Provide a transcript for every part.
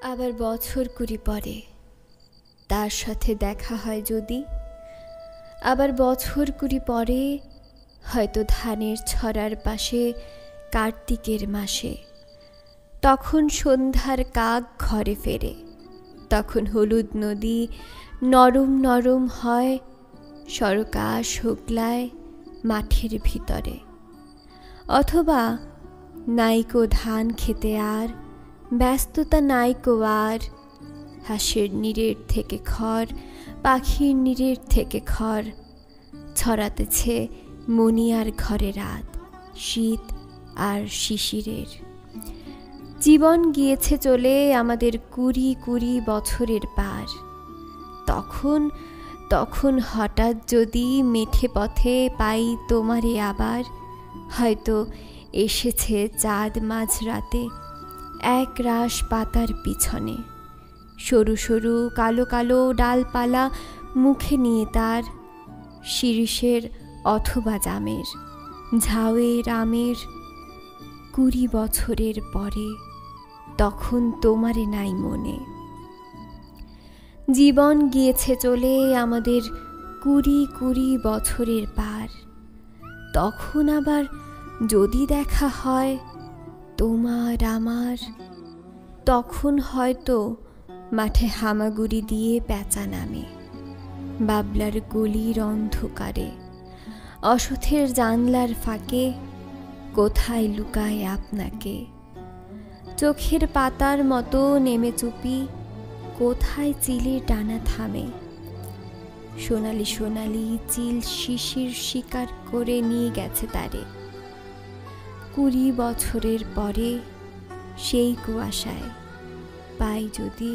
আবার বছর কুড়ি পরে তার সাথে দেখা হয় যদি, আবার বছর কুড়ি পরে হয়তো ধানের ছড়ার পাশে কার্তিকের মাসে, তখন সন্ধ্যার কাক ঘরে ফেরে, তখন হলুদ নদী নরম নরম হয় সরকা শুক্লায় মাঠের ভিতরে। অথবা নাইকো ধান খেতে আর ব্যস্ততা নাইকো আর, হাঁসের নীড়ের থেকে খড়, পাখির নীড়ের থেকে খড়, ছড়াতেছে মনিয়ার ঘরে রাত, শীত আর শিশিরের। জীবন গিয়েছে চলে আমাদের কুড়ি কুড়ি বছরের পার। তখন তখন হঠাৎ যদি মেঠে পথে পাই তোমারে আবার, হয়তো এসেছে চাঁদ মাঝরাতে এক রাশ পাতার পিছনে, সরু সরু কালো কালো ডালপালা মুখে নিয়ে তার, শিরিষের অথবা জামের, ঝাউয়ের আমের। কুড়ি বছরের পরে তখন তোমারে নাই মনে। জীবন গিয়েছে চলে আমাদের কুড়ি কুড়ি বছরের পার। তখন আবার যদি দেখা হয় তোমার আমার, তখন হয়তো মাঠে হামাগুড়ি দিয়ে পেঁচা নামে, বাবলার গলির অন্ধকারে, অসথের জানলার ফাঁকে কোথায় লুকায় আপনাকে। চোখের পাতার মতো নেমে চুপি কোথায় চিলের ডানা থামে, সোনালি সোনালি চিল শিশির শিকার করে নিয়ে গেছে তারে। কুড়ি বছরের পরে সেই কুয়াশায় পাই যদি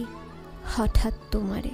হঠাৎ তোমারে।